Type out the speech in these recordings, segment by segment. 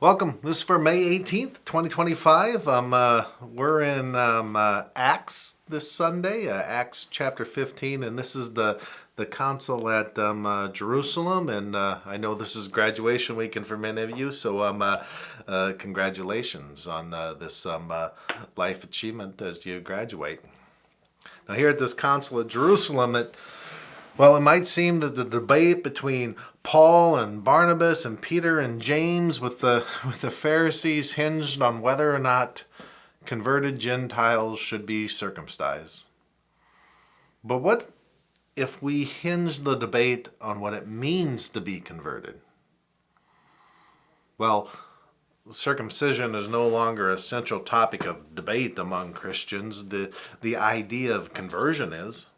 Welcome. This is for May 18th, 2025. We're in Acts this Sunday, Acts chapter 15, and this is the council at Jerusalem. And I know this is graduation weekend for many of you, so congratulations on this life achievement as you graduate. Now, here at this council at Jerusalem, it might seem that the debate between Paul and Barnabas and Peter and James with the Pharisees hinged on whether or not converted Gentiles should be circumcised. But what if we hinge the debate on what it means to be converted? Well, circumcision is no longer a central topic of debate among Christians. The idea of conversion is.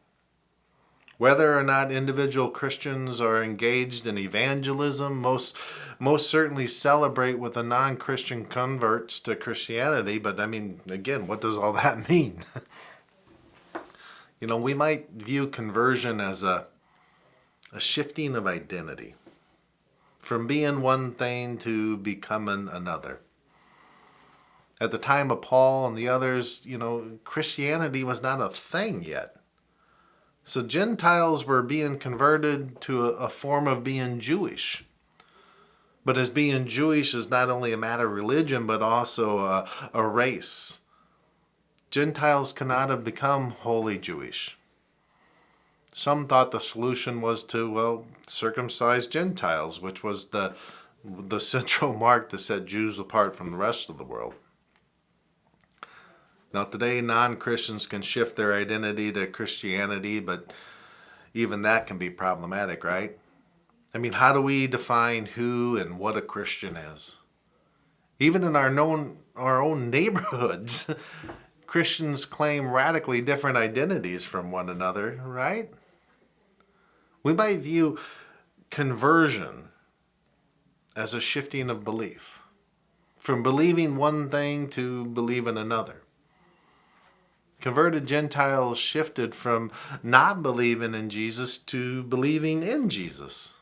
Whether or not individual Christians are engaged in evangelism, most certainly celebrate with the non-Christian converts to Christianity. But I mean, again, what does all that mean? We might view conversion as a shifting of identity from being one thing to becoming another. At the time of Paul and the others, Christianity was not a thing yet. So Gentiles were being converted to a form of being Jewish. But as being Jewish is not only a matter of religion, but also a race. Gentiles cannot have become wholly Jewish. Some thought the solution was to, circumcise Gentiles, which was the central mark that set Jews apart from the rest of the world. Now, today, non-Christians can shift their identity to Christianity, but even that can be problematic, right? I mean, how do we define who and what a Christian is? Even in our own neighborhoods, Christians claim radically different identities from one another, right? We might view conversion as a shifting of belief, from believing one thing to believing another. Converted Gentiles shifted from not believing in Jesus to believing in Jesus.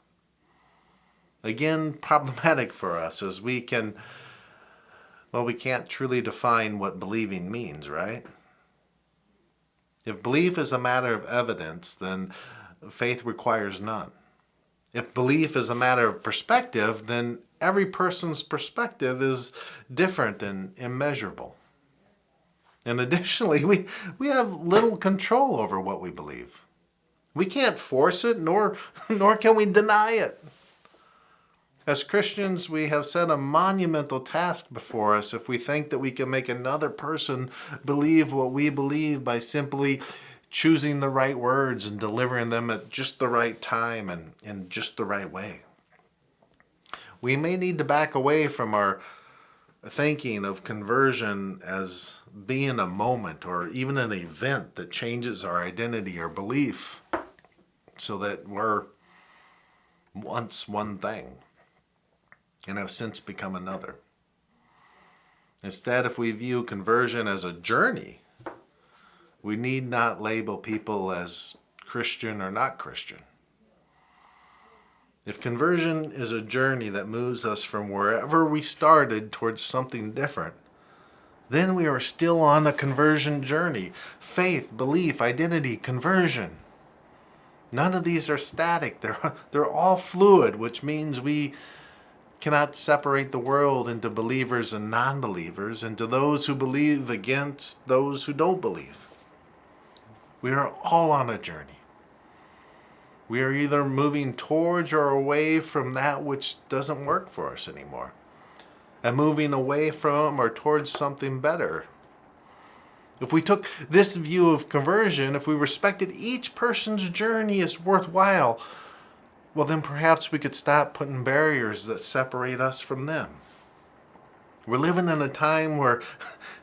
Again, problematic for us as we can't truly define what believing means, right? If belief is a matter of evidence, then faith requires none. If belief is a matter of perspective, then every person's perspective is different and immeasurable. And additionally, we have little control over what we believe. We can't force it, nor can we deny it. As Christians, we have set a monumental task before us if we think that we can make another person believe what we believe by simply choosing the right words and delivering them at just the right time and in just the right way. We may need to back away from our thinking of conversion as being a moment or even an event that changes our identity or belief so that we're once one thing and have since become another. Instead, if we view conversion as a journey, we need not label people as Christian or not Christian. If conversion is a journey that moves us from wherever we started towards something different, then we are still on the conversion journey. Faith, belief, identity, conversion. None of these are static. They're all fluid, which means we cannot separate the world into believers and non-believers, into those who believe against those who don't believe. We are all on a journey. We are either moving towards or away from that which doesn't work for us anymore, and moving away from or towards something better. If we took this view of conversion, if we respected each person's journey as worthwhile, well, then perhaps we could stop putting barriers that separate us from them. We're living in a time where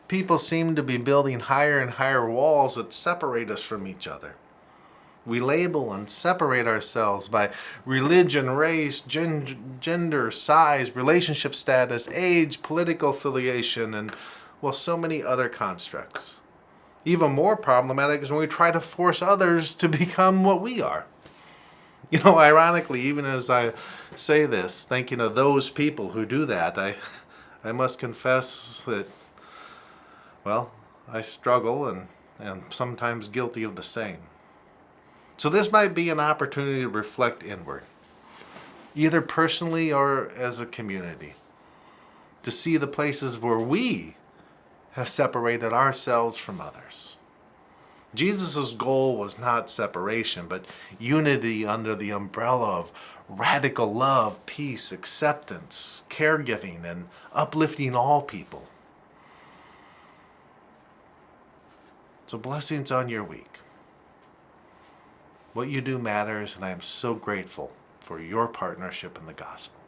people seem to be building higher and higher walls that separate us from each other. We label and separate ourselves by religion, race, gender, size, relationship status, age, political affiliation, and, so many other constructs. Even more problematic is when we try to force others to become what we are. You know, ironically, even as I say this, thinking of those people who do that, I must confess that, well, I struggle and sometimes guilty of the same. So this might be an opportunity to reflect inward, either personally or as a community, to see the places where we have separated ourselves from others. Jesus' goal was not separation, but unity under the umbrella of radical love, peace, acceptance, caregiving, and uplifting all people. So blessings on your week. What you do matters, and I am so grateful for your partnership in the gospel.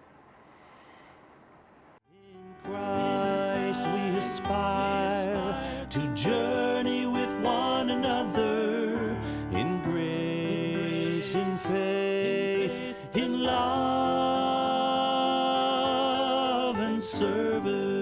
In Christ we aspire to journey with one another in grace, in faith, in love and service.